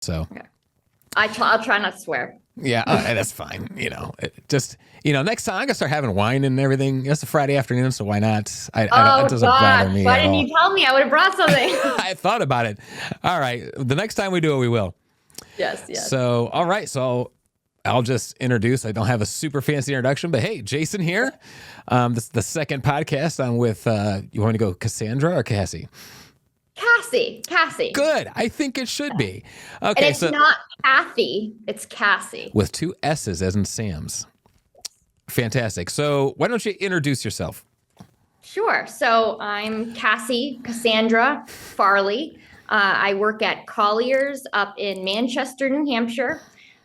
So Okay. I'll try not to swear. yeah, that's fine. Next time I'm gonna start having wine and everything. It's a Friday afternoon, so why not? I don't. It doesn't bother me Why at didn't all. you tell me? I would have brought something. I thought about it. All right, the next time we do it, we will. Yes. So, all right. So I'll just introduce. I don't have a super fancy introduction, but hey, Jason here. This is the second podcast. I'm with, you want me to go Cassandra or Cassie? Cassie. Good. I think it should be. And Okay. it's not Kathy, it's Cassie. With 2 S's as in Sam's. Fantastic. So why don't you introduce yourself? Sure. So I'm Cassandra.farley. I work at Collier's up in Manchester, New Hampshire.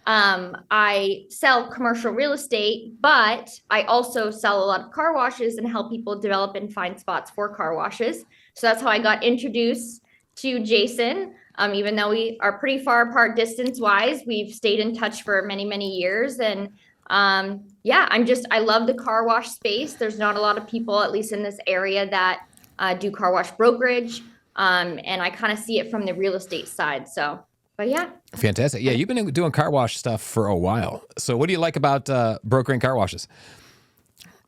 I sell commercial real estate, but I also sell a lot of car washes and help people develop and find spots for car washes. So that's how I got introduced to Jason. Even though we are pretty far apart distance-wise, we've stayed in touch for many, many years. And I love the car wash space. There's not a lot of people, at least in this area, that do car wash brokerage. And I kind of see it from the real estate side. So, but yeah. Fantastic. Yeah, you've been doing car wash stuff for a while. So what do you like about brokering car washes?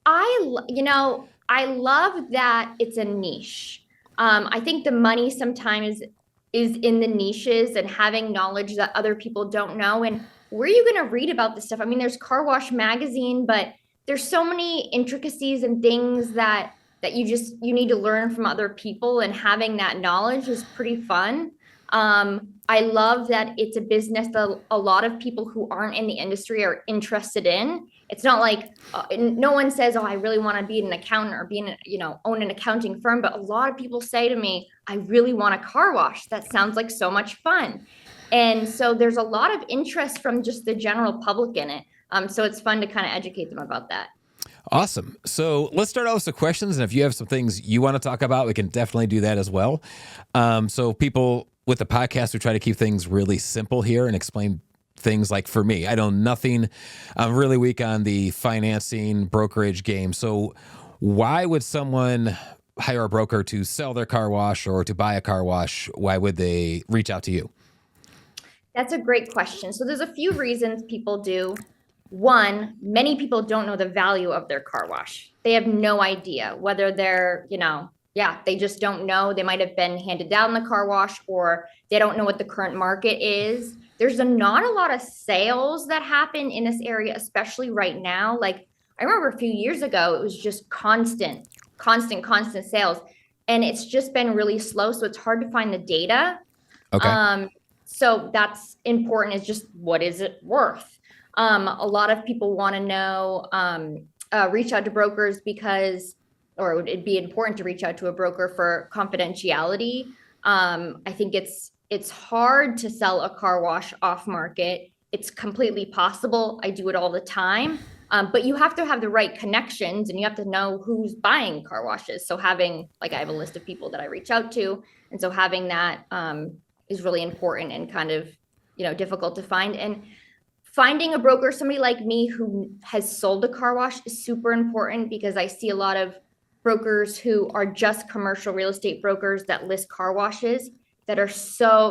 I love that it's a niche. I think the money sometimes is in the niches and having knowledge that other people don't know. And where are you going to read about this stuff? I mean, there's Car Wash Magazine, but there's so many intricacies and things that you need to learn from other people, and having that knowledge is pretty fun. I love that it's a business that a lot of people who aren't in the industry are interested in. It's not like no one says, "Oh, I really want to be an accountant or own an accounting firm." But a lot of people say to me, "I really want a car wash. That sounds like so much fun." And so there's a lot of interest from just the general public in it. So it's fun to kind of educate them about that. Awesome. So let's start out with some questions. And if you have some things you want to talk about, we can definitely do that as well. So people with the podcast, we try to keep things really simple here and explain things like, for me, I know nothing. I'm really weak on the financing brokerage game. So why would someone hire a broker to sell their car wash or to buy a car wash? Why would they reach out to you? That's a great question. So there's a few reasons people do. One, many people don't know the value of their car wash. They have no idea whether they're, they just don't know. They might have been handed down the car wash, or they don't know what the current market is. There's not a lot of sales that happen in this area, especially right now. Like, I remember a few years ago, it was just constant sales. And it's just been really slow. So it's hard to find the data. Okay. So that's important, is just, what is it worth? A lot of people want to know, reach out to brokers or it'd be important to reach out to a broker for confidentiality. I think it's hard to sell a car wash off market. It's completely possible. I do it all the time. But you have to have the right connections, and you have to know who's buying car washes. So I have a list of people that I reach out to. And so having that, is really important and kind of, difficult to find. And finding a broker, somebody like me who has sold a car wash, is super important, because I see a lot of brokers who are just commercial real estate brokers that list car washes that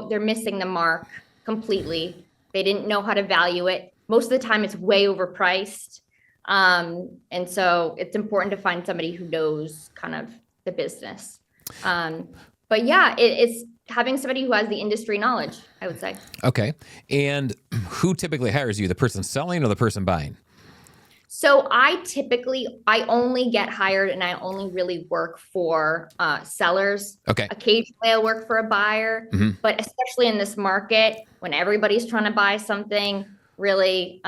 they're missing the mark completely. They didn't know how to value it. Most of the time it's way overpriced. And so it's important to find somebody who knows kind of the business. But yeah, it's having somebody who has the industry knowledge, I would say. Okay. And who typically hires you, the person selling or the person buying? So I only get hired, and I only really work for sellers. Okay. Occasionally I'll work for a buyer, but especially in this market, when everybody's trying to buy something, really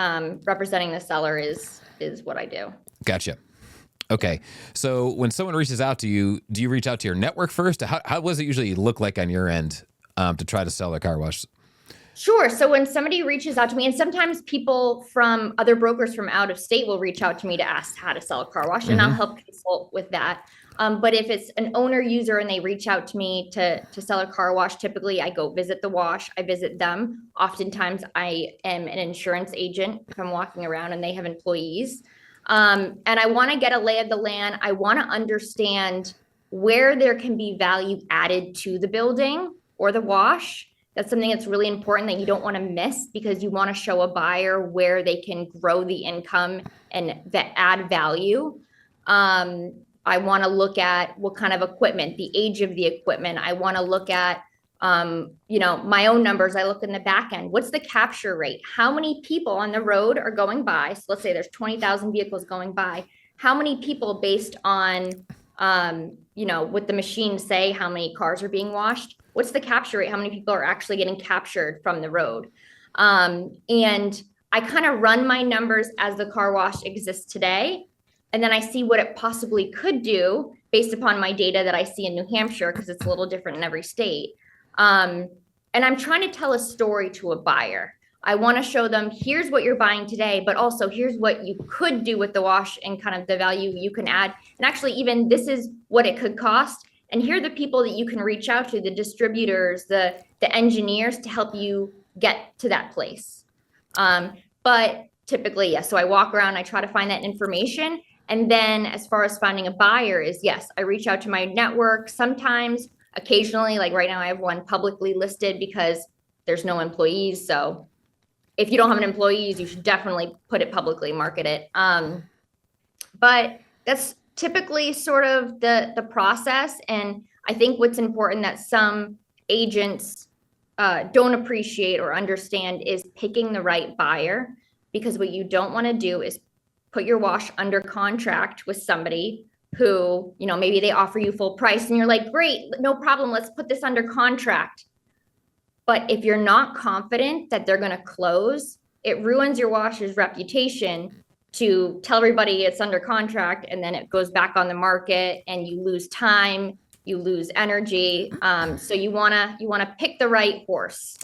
representing the seller is what I do. Gotcha. Okay. So when someone reaches out to you, do you reach out to your network first? How does it usually look like on your end to try to sell their car wash? Sure. So when somebody reaches out to me, and sometimes people from other brokers from out of state will reach out to me to ask how to sell a car wash, and I'll help consult with that. But if it's an owner user and they reach out to me to sell a car wash, typically I go visit the wash. I visit them. Oftentimes I am an insurance agent if I'm walking around and they have employees. And I want to get a lay of the land. I want to understand where there can be value added to the building or the wash That's something that's really important that you don't want to miss, because you want to show a buyer where they can grow the income and that add value. I want to look at what kind of equipment, the age of the equipment. I want to look at, my own numbers. I look in the back end. What's the capture rate? How many people on the road are going by? So let's say there's 20,000 vehicles going by. How many people, based on, what the machines say, how many cars are being washed? What's the capture rate? How many people are actually getting captured from the road? And I kind of run my numbers as the car wash exists today. And then I see what it possibly could do based upon my data that I see in New Hampshire, because it's a little different in every state. And I'm trying to tell a story to a buyer. I want to show them, here's what you're buying today, but also here's what you could do with the wash and kind of the value you can add. And actually, even this is what it could cost. And here are the people that you can reach out to, the distributors, the engineers, to help you get to that place. But typically, yes. So I walk around, I try to find that information. And then as far as finding a buyer is, yes, I reach out to my network. Sometimes, occasionally, like right now, I have one publicly listed because there's no employees. So if you don't have an employees, you should definitely put it publicly, market it. But that's typically sort of the process. And I think what's important that some agents don't appreciate or understand is picking the right buyer, because what you don't want to do is put your wash under contract with somebody who, maybe they offer you full price and you're like, great, no problem, let's put this under contract. But if you're not confident that they're going to close, it ruins your wash's reputation to tell everybody it's under contract, and then it goes back on the market and you lose time, you lose energy. So you want to pick the right horse.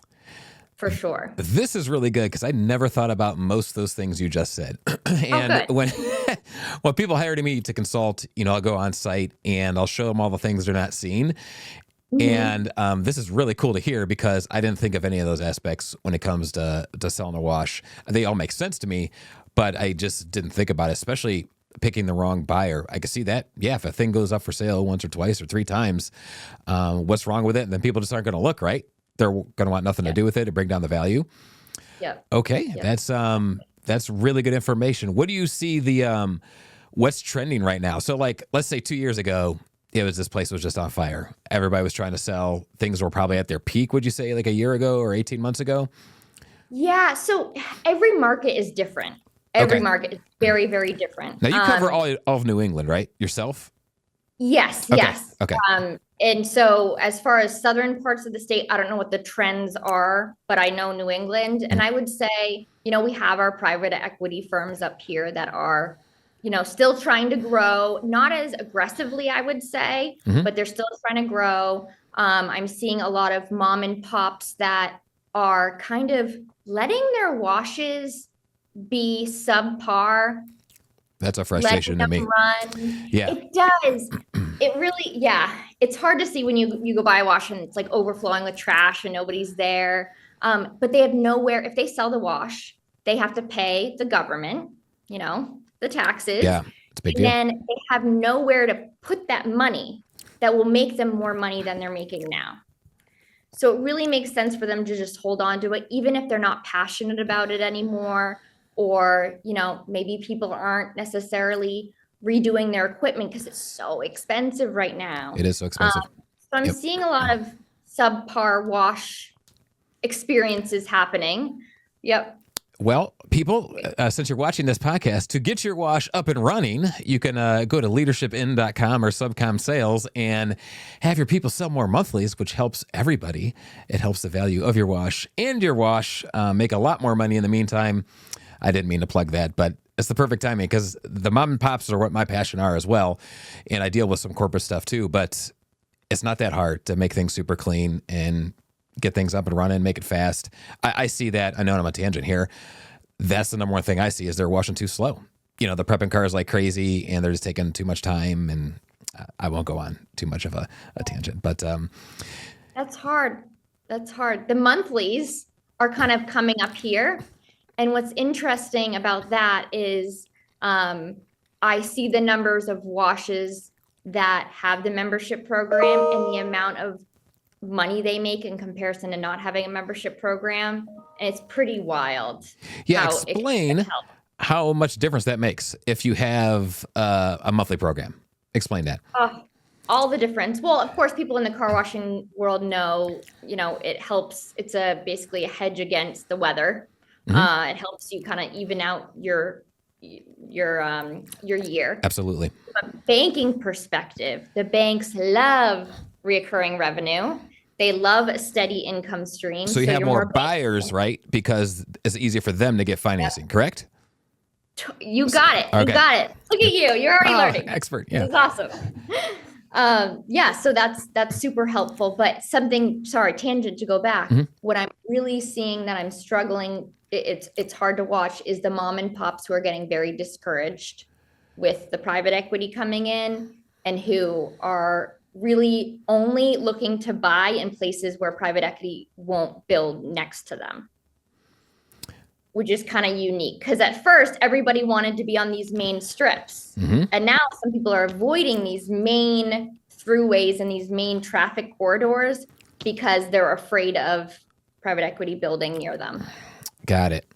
For sure. This is really good, because I never thought about most of those things you just said. And when people hire me to consult, I'll go on site and I'll show them all the things they're not seeing. Mm-hmm. And this is really cool to hear, because I didn't think of any of those aspects when it comes to selling a wash. They all make sense to me, but I just didn't think about it, especially picking the wrong buyer. I could see that. Yeah, if a thing goes up for sale once or twice or three times, what's wrong with it? And then people just aren't going to look, right? They're going to want nothing to do with it to bring down the value. Yeah. Okay. Yep. That's really good information. What do you see what's trending right now? So like, let's say 2 years ago, this place was just on fire. Everybody was trying to sell. Things were probably at their peak. Would you say like a year ago or 18 months ago? Yeah. So every market is different. Every market is very, very different. Now you cover all of New England, right? Yourself? Yes. Okay. Yes. Okay. And so as far as southern parts of the state, I don't know what the trends are, but I know New England. And I would say, we have our private equity firms up here that are, still trying to grow, not as aggressively, I would say, but they're still trying to grow. I'm seeing a lot of mom and pops that are kind of letting their washes be subpar. That's a frustration to me. Run. Yeah, it does. It really, it's hard to see when you go by a wash and it's like overflowing with trash and nobody's there. But they have nowhere. If they sell the wash, they have to pay the government, the taxes. Yeah, it's a big deal. And then they have nowhere to put that money that will make them more money than they're making now. So it really makes sense for them to just hold on to it, even if they're not passionate about it anymore, or, maybe people aren't necessarily redoing their equipment because it's so expensive right now. It is so expensive. So I'm seeing a lot of subpar wash experiences happening. Yep. Well, people, since you're watching this podcast, to get your wash up and running, you can go to leadershipin.com or Subcom Sales and have your people sell more monthlies, which helps everybody. It helps the value of your wash and your wash make a lot more money in the meantime. I didn't mean to plug that, but it's the perfect timing, because the mom and pops are what my passion are as well. And I deal with some corporate stuff too, but it's not that hard to make things super clean and get things up and running, make it fast. I see that. I know I'm on a tangent here. That's the number one thing I see is they're washing too slow. They're prepping cars like crazy and they're just taking too much time. And I won't go on too much of a tangent, but that's hard. That's hard. The monthlies are kind of coming up here. And what's interesting about that is I see the numbers of washes that have the membership program and the amount of money they make in comparison to not having a membership program. And it's pretty wild. Yeah, explain how much difference that makes if you have a monthly program. Explain that. All the difference. Well, of course, people in the car washing world know, it helps. It's basically a hedge against the weather. It helps you kind of even out your year. Absolutely. From a banking perspective, the banks love reoccurring revenue. They love a steady income stream. So you have more buyers, right? Because it's easier for them to get financing, correct? You got it. Okay. You got it. Look at you. You're already learning. Expert. Yeah. This is awesome. So that's super helpful. But tangent to go back. What I'm really seeing that I'm struggling, it's hard to watch, is the mom and pops who are getting very discouraged with the private equity coming in and who are really only looking to buy in places where private equity won't build next to them, which is kind of unique. Because at first, everybody wanted to be on these main strips. And now some people are avoiding these main throughways and these main traffic corridors because they're afraid of private equity building near them. Got it.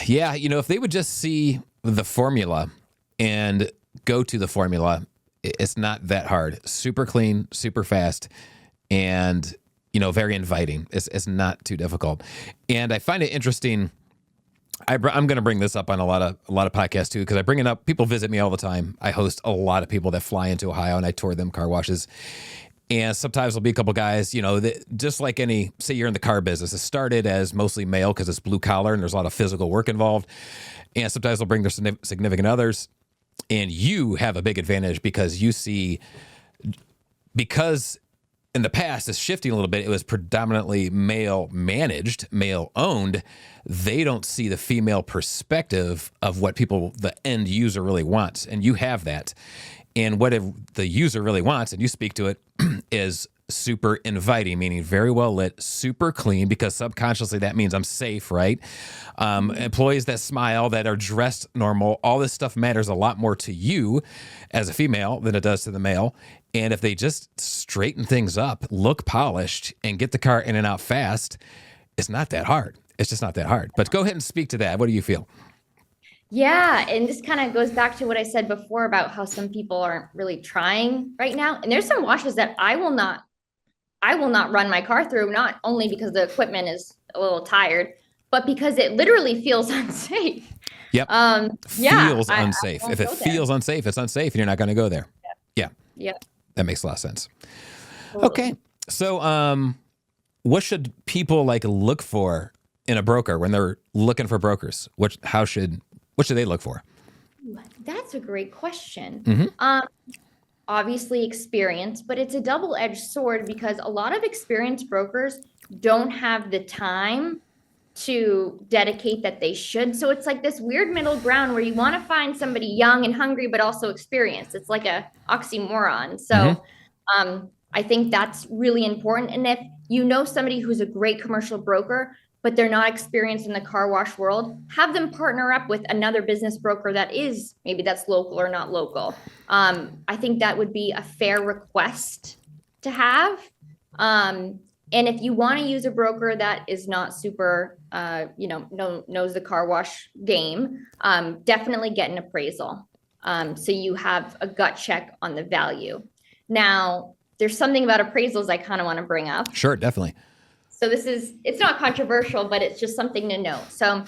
Yeah, if they would just see the formula and go to the formula, it's not that hard. Super clean, super fast, and very inviting. It's not too difficult. And I find it interesting. I'm going to bring this up on a lot of podcasts too, because I bring it up. People visit me all the time. I host a lot of people that fly into Ohio, and I tour them car washes. And sometimes there'll be a couple guys, that just like say you're in the car business. It started as mostly male because it's blue collar and there's a lot of physical work involved. And sometimes they'll bring their significant others. And you have a big advantage because in the past, it's shifting a little bit. It was predominantly male managed, male owned. They don't see the female perspective of what the end user really wants. And you have that. And what the user really wants, and you speak to it, is super inviting, meaning very well lit, super clean, because subconsciously that means I'm safe, right? Employees that smile, that are dressed normal, all this stuff matters a lot more to you as a female than it does to the male. And if they just straighten things up, look polished, and get the car in and out fast, it's not that hard. It's just not that hard. But go ahead and speak to that. What do you feel? Yeah. And this kind of goes back to what I said before about how some people aren't really trying right now. And there's some washes that I will not run my car through, not only because the equipment is a little tired, but because it literally feels unsafe. Yep. Feels unsafe. If it feels unsafe, it's unsafe, and you're not going to go there. Yeah. That makes a lot of sense. Totally. Okay. So, what should people look for in a broker when they're looking for brokers? What should they look for? That's a great question. Obviously experience, but it's a double-edged sword because a lot of experienced brokers don't have the time to dedicate that they should. So it's like this weird middle ground where you want to find somebody young and hungry, but also experienced. It's like a oxymoron. So I think that's really important. And if you know somebody who's a great commercial broker, but they're not experienced in the car wash world, have them partner up with another business broker that is, maybe that's local or not local. I think that would be a fair request to have. And if you want to use a broker that is not super, knows the car wash game, definitely get an appraisal. So you have a gut check on the value. Now, there's something about appraisals I kind of want to bring up. Sure, definitely. So it's not controversial, but it's just something to know. So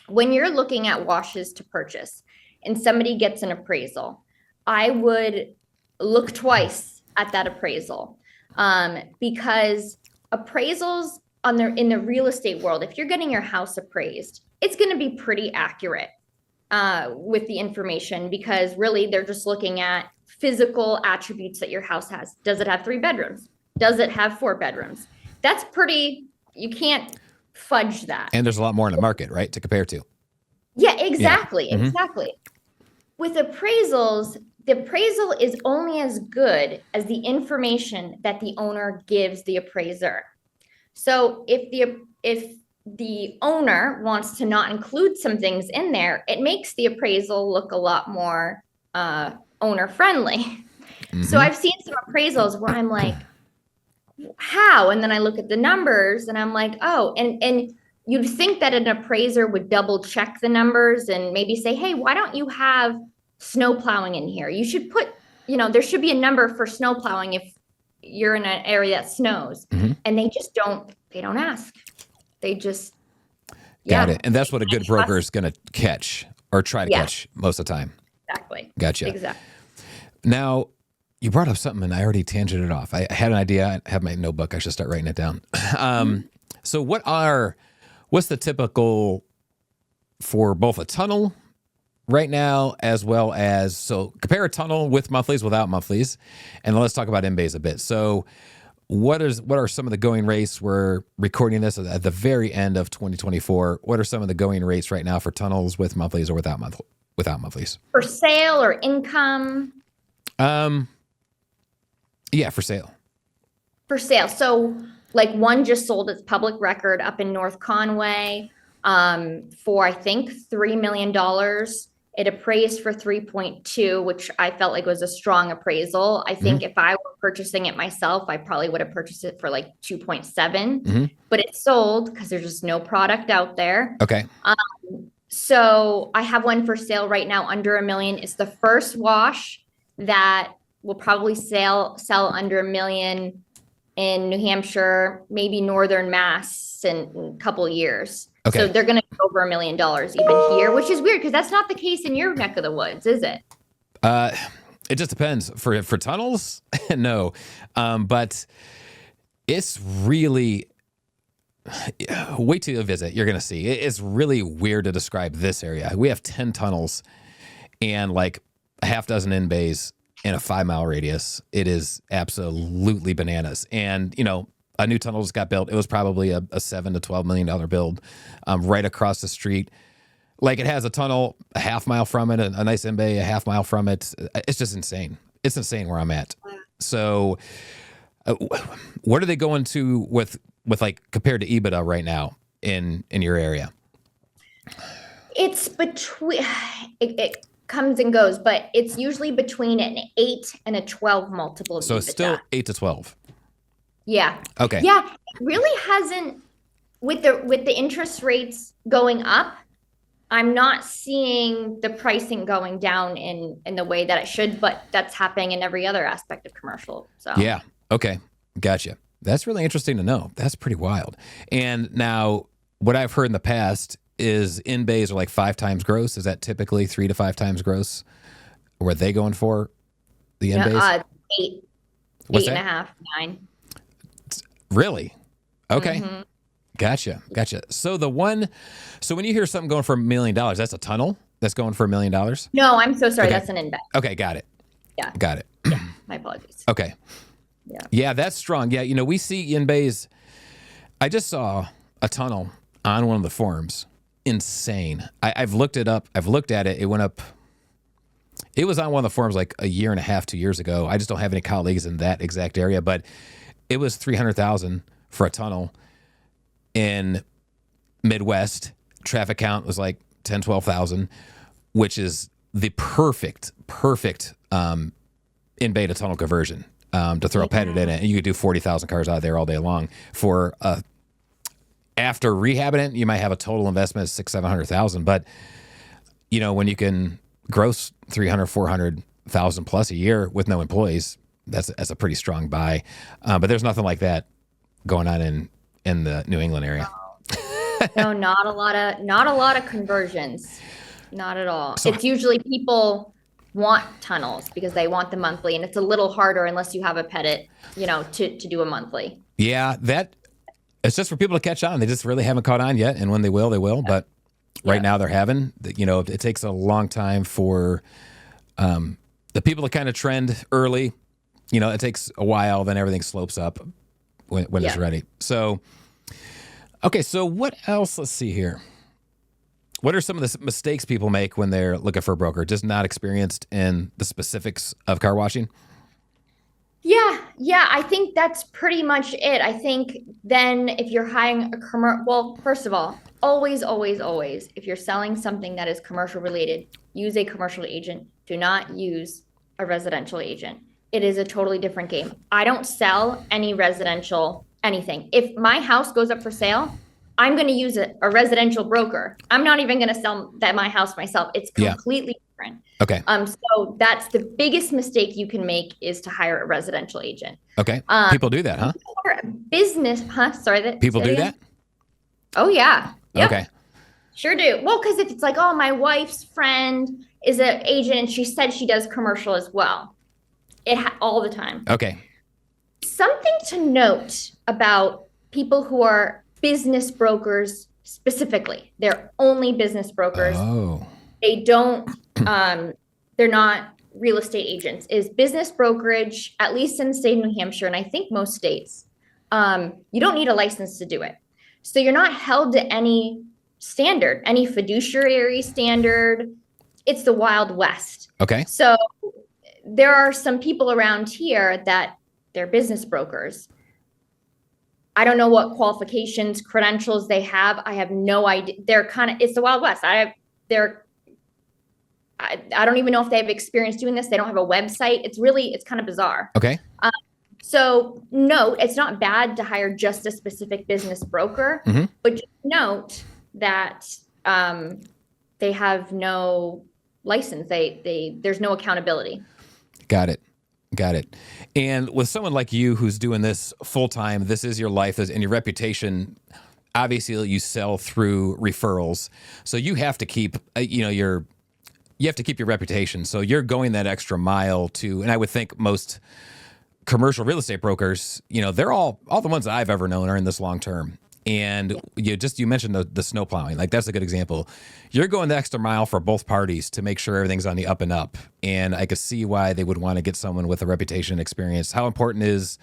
when you're looking at washes to purchase and somebody gets an appraisal, I would look twice at that appraisal because appraisals in the real estate world, if you're getting your house appraised, it's going to be pretty accurate with the information because really they're just looking at physical attributes that your house has. Does it have 3 bedrooms? Does it have 4 bedrooms? That's you can't fudge that. And there's a lot more in the market, right, to compare to. Yeah, exactly. Yeah. Exactly. With appraisals, the appraisal is only as good as the information that the owner gives the appraiser. So if the owner wants to not include some things in there, it makes the appraisal look a lot more owner friendly. So I've seen some appraisals where I'm like, how? And then I look at the numbers and I'm like, oh, and you'd think that an appraiser would double check the numbers and maybe say, hey, why don't you have snow plowing in here? You should put, there should be a number for snow plowing if you're in an area that snows. Mm-hmm. And they don't ask. They just, Got it. And that's what a good broker is going to catch or try to catch most of the time. Exactly. Gotcha. Exactly. Now, you brought up something and I already tangented off. I had an idea. I have my notebook. I should start writing it down. So what's the typical for both a tunnel right now as well as, so compare a tunnel with monthlies, without monthlies, and then let's talk about in-bays a bit. So what are some of the going rates? We're recording this at the very end of 2024. What are some of the going rates right now for tunnels with monthlies or without monthlies? For sale or income? Yeah, for sale. For sale. So like one just sold its public record up in North Conway for I think $3 million. It appraised for 3.2, which I felt like was a strong appraisal. I think if I were purchasing it myself, I probably would have purchased it for like 2.7, but it sold because there's just no product out there. Okay. So I have one for sale right now under $1 million. It's the first wash that will probably sell under $1 million in New Hampshire, maybe Northern Mass in a couple of years. Okay. So they're going to go over $1 million even here, which is weird because that's not the case in your neck of the woods, is it? It just depends. For tunnels, no. But it's really, wait till you visit. You're going to see. It's really weird to describe this area. We have 10 tunnels and like a half dozen in-bays in a 5-mile radius. It is absolutely bananas. And, a new tunnel just got built. It was probably a $7 to $12 million build right across the street. Like it has a tunnel a half mile from it, a nice in-bay a half mile from it. It's just insane. It's insane where I'm at. So what are they going to with like compared to EBITDA right now in your area? It's between, it comes and goes, but it's usually between an 8 and a 12 multiple. So it's still 8 to 12. Yeah. Okay. Yeah. It really hasn't, with the interest rates going up, I'm not seeing the pricing going down in the way that it should, but that's happening in every other aspect of commercial. So yeah. Okay. Gotcha. That's really interesting to know. That's pretty wild. And now what I've heard in the past is in-bays are like 5 times gross. Is that typically 3 to 5 times gross? Or are they going for the in-bays? 8, What's 8.5, 9. Really? Okay. Gotcha. So when you hear something going for $1 million, that's a tunnel that's going for $1 million? No, I'm so sorry. Okay. That's an in-bay. Okay. Got it. Yeah. Got it. Yeah. My apologies. Okay. Yeah. Yeah, that's strong. Yeah. We see in-bays. I just saw a tunnel on one of the forums. Insane. I've looked it up. I've looked at it. It went up. It was on one of the forums like a year and a half, 2 years ago. I just don't have any colleagues in that exact area, but it was $300,000 for a tunnel in Midwest. Traffic count was like 10, 12,000, which is the perfect in-bay to tunnel conversion to throw a petted in it. And you could do 40,000 cars out there all day long. For after rehabbing it, you might have a total investment of $600,000-700,000. But, when you can gross 400,000 plus a year with no employees, that's a pretty strong buy. But there's nothing like that going on in the New England area. No, not a lot of conversions. Not at all. So, it's usually people want tunnels because they want the monthly, and it's a little harder unless you have a pettit, to do a monthly. Yeah, it's just for people to catch on. They just really haven't caught on yet, and when they will, they will. But right now they're having. It takes a long time for the people to kind of trend early. It takes a while, then everything slopes up when it's ready. So, okay, so what else? Let's see here. What are some of the mistakes people make when they're looking for a broker? Just not experienced in the specifics of car washing? Yeah, I think that's pretty much it. I think then if you're hiring first of all, always, if you're selling something that is commercial related, use a commercial agent. Do not use a residential agent. it is a totally different game. I don't sell any residential anything. If my house goes up for sale, I'm going to use a residential broker. I'm not even going to sell my house myself. It's completely different. Okay. So that's the biggest mistake you can make, is to hire a residential agent. Okay. People do that, huh? Business, huh? Sorry. People do that? Oh, yeah. Yep. Okay. Sure do. Well, because if it's like, oh, my wife's friend is an agent and she said she does commercial as well. All the time. Okay. Something to note about people who are business brokers specifically. They're only business brokers. Oh. They don't, they're not real estate agents. Is business brokerage, at least in the state of New Hampshire, and I think most states, you don't need a license to do it. So you're not held to any standard, any fiduciary standard. It's the Wild West. Okay. So there are some people around here that they're business brokers. I don't know what qualifications, credentials they have. I have no idea. It's the Wild West. I don't even know if they have experience doing this. They don't have a website. It's kind of bizarre. Okay. So note, it's not bad to hire just a specific business broker, but just note that they have no license. There's no accountability. Got it. And with someone like you who's doing this full time, this is your life, and your reputation. Obviously, you sell through referrals, so you have to keep, you have to keep your reputation. So you're going that extra mile to, and I would think most commercial real estate brokers, they're all the ones that I've ever known are in this long term. And you mentioned the snow plowing, like that's a good example. You're going the extra mile for both parties to make sure everything's on the up and up. And I could see why they would want to get someone with a reputation and experience. How important is,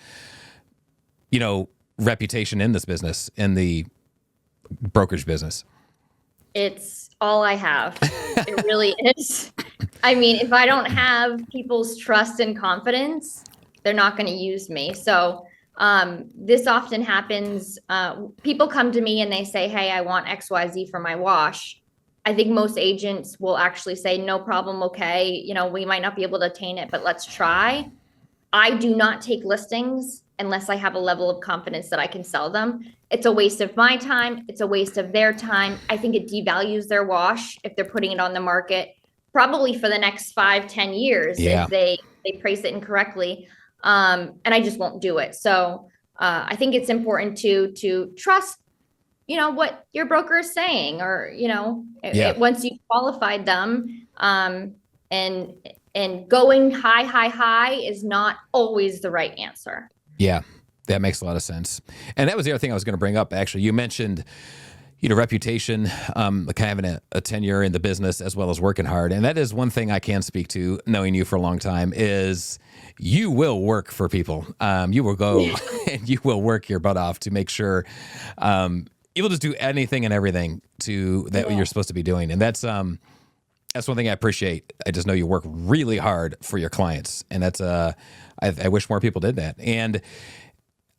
reputation in this business, in the brokerage business? It's all I have. It really is. I mean, if I don't have people's trust and confidence, they're not going to use me. So this often happens. People come to me and they say, hey, I want XYZ for my wash. I think most agents will actually say, no problem. Okay. We might not be able to attain it, but let's try. I do not take listings unless I have a level of confidence that I can sell them. It's a waste of my time. It's a waste of their time. I think it devalues their wash if they're putting it on the market, probably for the next 5-10 years, if they price it incorrectly. And I just won't do it. So I think it's important to trust, what your broker is saying, or, once you've qualified them, and going high is not always the right answer. Yeah, that makes a lot of sense. And that was the other thing I was going to bring up, actually. You mentioned, reputation, kind of having a tenure in the business as well as working hard. And that is one thing I can speak to, knowing you for a long time, is you will work for people. You will go and you will work your butt off to make sure you will just do anything and everything that you're supposed to be doing. And that's one thing I appreciate. I just know you work really hard for your clients. And that's I wish more people did that. And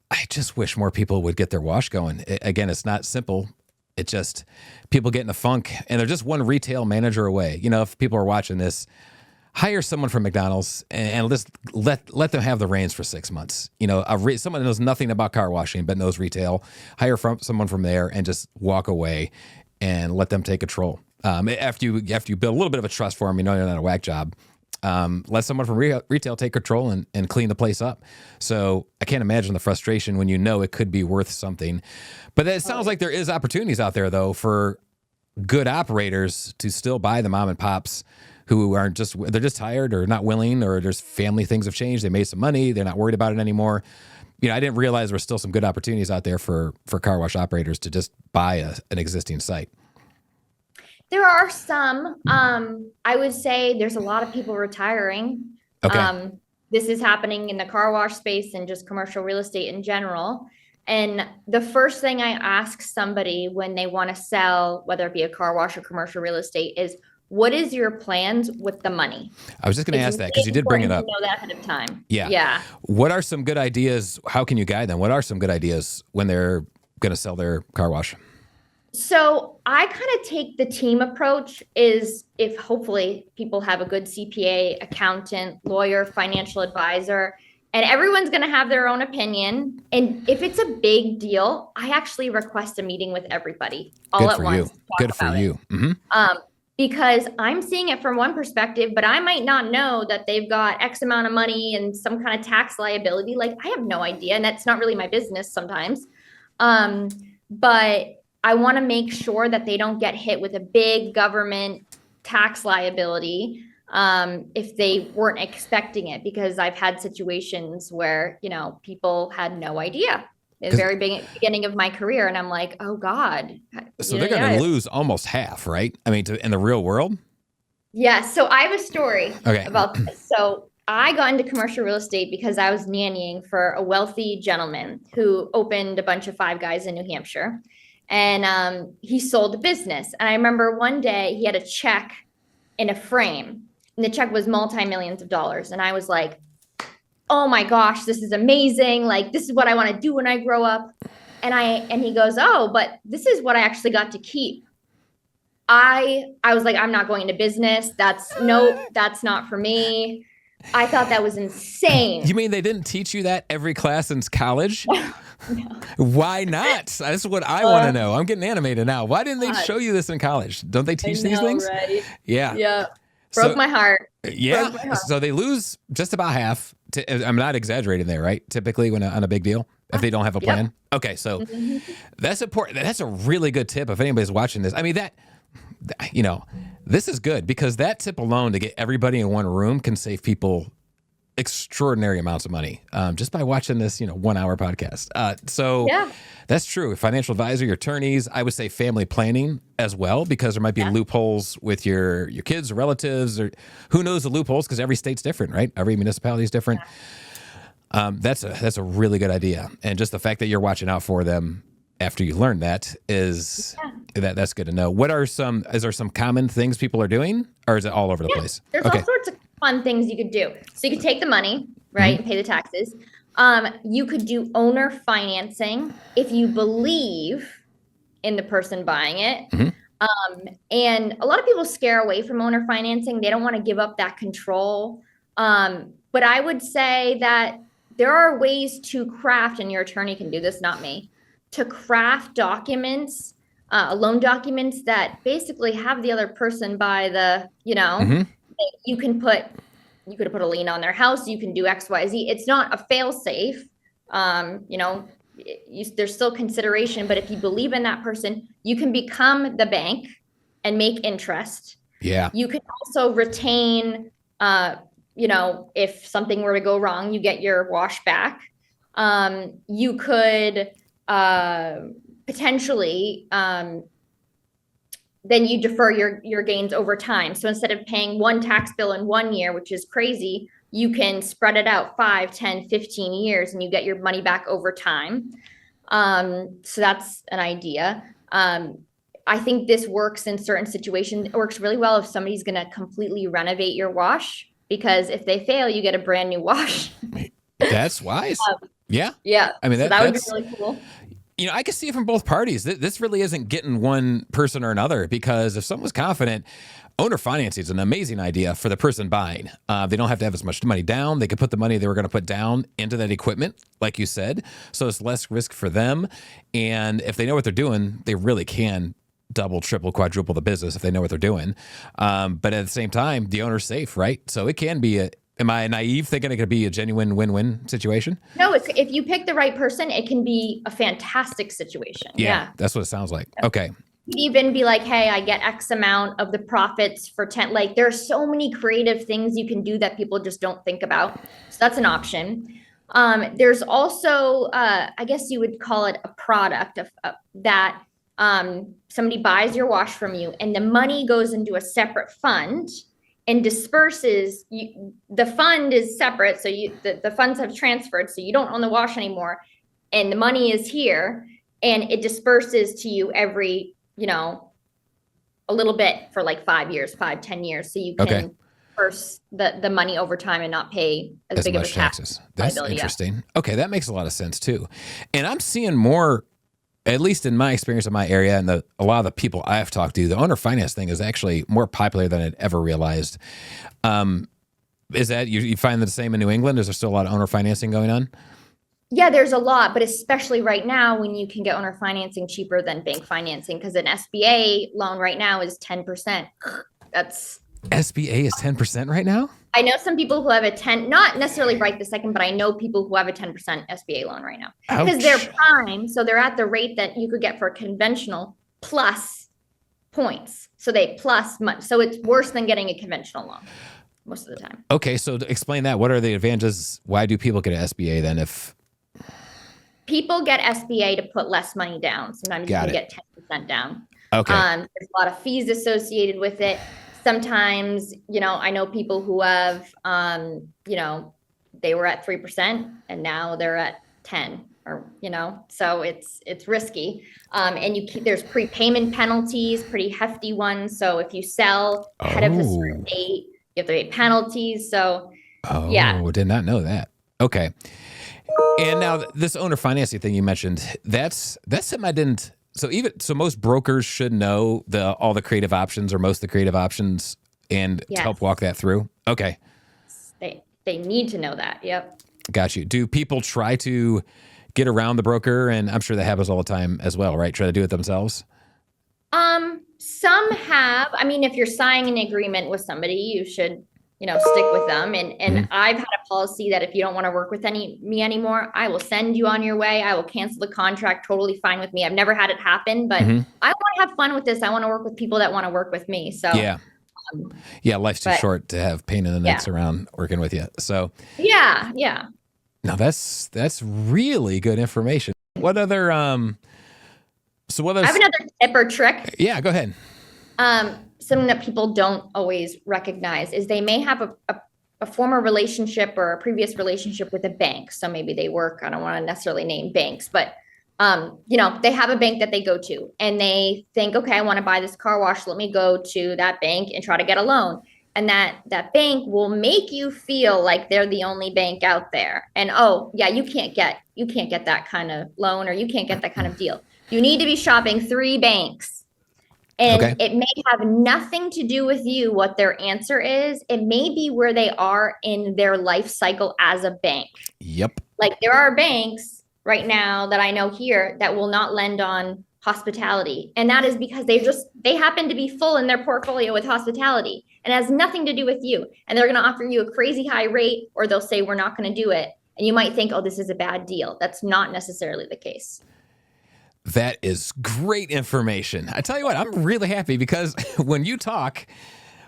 I just wish more people would get their wash going. Again, it's not simple. It just, people get in a funk, and they're just one retail manager away. If people are watching this, hire someone from McDonald's and just let them have the reins for 6 months. Someone knows nothing about car washing but knows retail. Hire someone from there and just walk away and let them take control. After you build a little bit of a trust for them, you're not a whack job. Let someone from retail take control and clean the place up. So I can't imagine the frustration when it could be worth something. But it sounds like there is opportunities out there, though, for good operators to still buy the mom and pops who they're just tired or not willing, or there's family things have changed. They made some money. They're not worried about it anymore. I didn't realize there were still some good opportunities out there for car wash operators to just buy an existing site. There are some. I would say there's a lot of people retiring. Okay. This is happening in the car wash space and just commercial real estate in general. And the first thing I ask somebody when they want to sell, whether it be a car wash or commercial real estate, is, what is your plans with the money? I was just going to ask that because you did bring it up. To know that ahead of time. Yeah. What are some good ideas? How can you guide them? What are some good ideas when they're going to sell their car wash? So I kind of take the team approach is if hopefully people have a good CPA, accountant, lawyer, financial advisor, and everyone's going to have their own opinion. And if it's a big deal, I actually request a meeting with everybody all Good at for once you. to talk Good for about it. you. Mm-hmm. Because I'm seeing it from one perspective, but I might not know that they've got X amount of money and some kind of tax liability. Like I have no idea, and that's not really my business sometimes. Um, but I want to make sure that they don't get hit with a big government tax liability if they weren't expecting it, because I've had situations where, people had no idea in the very beginning of my career. And I'm like, oh God. So they're going to lose almost half, right? I mean, in the real world? Yeah. So I have a story Okay. about this. So I got into commercial real estate because I was nannying for a wealthy gentleman who opened a bunch of Five Guys in New Hampshire. And he sold a business. And I remember one day he had a check in a frame, and the check was multi-millions of dollars. And I was like, oh my gosh, this is amazing. Like, this is what I want to do when I grow up. And he goes, oh, but this is what I actually got to keep. I was like, I'm not going into business. That's not for me. I thought that was insane. You mean they didn't teach you that every class in college? No. Why not? That's what I want to know. I'm getting animated now. Why didn't they show you this in college? Don't they teach these things? Right? Yeah. Yeah. Broke my heart. Yeah. My heart. So they lose just about half. I'm not exaggerating there, right? Typically on a big deal, if they don't have a plan. Yep. Okay. So that's important. That's a really good tip. If anybody's watching this, I mean, this is good, because that tip alone to get everybody in one room can save people extraordinary amounts of money just by watching this 1 hour podcast. So that's true. Financial advisor, your attorneys, I would say family planning as well, because there might be loopholes with your kids or relatives, or who knows the loopholes, because every state's different, right? Every municipality is different. That's a really good idea. And just the fact that you're watching out for them after you learn that that's good to know. Is there some common things people are doing, or is it all over the place? There's all sorts of fun things you could do. So you could take the money, right, and pay the taxes. You could do owner financing if you believe in the person buying it. And a lot of people scare away from owner financing. They don't want to give up that control. But I would say that there are ways to craft, and your attorney can do this, not me, to craft documents, loan documents that basically have the other person by the, you could have put a lien on their house. You can do X, Y, Z. It's not a fail safe. There's still consideration, but if you believe in that person, you can become the bank and make interest. Yeah. You can also retain, if something were to go wrong, you get your wash back. You could potentially, then you defer your gains over time. So instead of paying one tax bill in 1 year, which is crazy, you can spread it out 5, 10, 15 years, and you get your money back over time. So that's an idea. I think this works in certain situations. It works really well if somebody's going to completely renovate your wash, because if they fail, you get a brand new wash. That's wise. Yeah. I mean, that would be really cool. I can see it from both parties. This really isn't getting one person or another, because if someone's confident, owner financing is an amazing idea for the person buying. They don't have to have as much money down. They could put the money they were going to put down into that equipment, like you said. So it's less risk for them. And if they know what they're doing, they really can double, triple, quadruple the business if they know what they're doing. But at the same time, the owner's safe, right? So it can be am I naive thinking it could be a genuine win-win situation? No, if you pick the right person, it can be a fantastic situation. Yeah. That's what it sounds like. Okay. Even be like, hey, I get X amount of the profits for 10. Like, there's so many creative things you can do that people just don't think about. So that's an option. There's also, I guess you would call it a product that somebody buys your wash from you, and the money goes into a separate fund and disperses. The fund is separate, so the funds have transferred, so you don't own the wash anymore, and the money is here, and it disperses to you every, a little bit for like 5 years, 5, 10 years, so you can disperse the money over time and not pay as big of a taxes. That's interesting. Okay, that makes a lot of sense too. And I'm seeing more at least in my experience in my area and a lot of the people I've talked to, the owner finance thing is actually more popular than I'd ever realized. Is that you find the same in New England? Is there still a lot of owner financing going on? Yeah, there's a lot, but especially right now when you can get owner financing cheaper than bank financing, because an SBA loan right now is 10%. That's SBA is 10% right now? I know some people who have a 10, not necessarily right this second, but I know people who have a 10% SBA loan right now because they're prime. So they're at the rate that you could get for a conventional plus points. So they plus much. So it's worse than getting a conventional loan most of the time. Okay. So to explain that, what are the advantages? Why do people get an SBA then if people get SBA to put less money down? Sometimes you can get 10% down. Okay. There's a lot of fees associated with it. Sometimes, I know people who have, they were at 3% and now they're at 10 or, so it's risky. And there's prepayment penalties, pretty hefty ones. So if you sell ahead of a certain date, you have to pay penalties. So yeah. Did not know that. Okay. And now this owner financing thing you mentioned, that's something I didn't. So most brokers should know all the creative options or most of the creative options and to help walk that through. Okay. They need to know that. Yep. Got you. Do people try to get around the broker? And I'm sure that happens all the time as well, right? Try to do it themselves. Some have. I mean, if you're signing an agreement with somebody, you should stick with them. And I've had a policy that if you don't want to work with me anymore, I will send you on your way. I will cancel the contract. Totally fine with me. I've never had it happen, but I want to have fun with this. I want to work with people that want to work with me. So life's too short to have pain in the necks around working with you. So yeah. Now that's really good information. What other I have another tip or trick. Yeah, go ahead. Something that people don't always recognize is they may have a former relationship or a previous relationship with a bank. So maybe they work, I don't want to necessarily name banks, but they have a bank that they go to and they think, okay, I want to buy this car wash. Let me go to that bank and try to get a loan. And that bank will make you feel like they're the only bank out there. And you can't get that kind of loan or you can't get that kind of deal. You need to be shopping 3 banks. And it may have nothing to do with you, what their answer is. It may be where they are in their life cycle as a bank. Yep. Like there are banks right now that I know here that will not lend on hospitality. And that is because they happen to be full in their portfolio with hospitality. And it has nothing to do with you. And they're going to offer you a crazy high rate, or they'll say, we're not going to do it. And you might think, this is a bad deal. That's not necessarily the case. That is great information. I tell you what, I'm really happy because when you talk,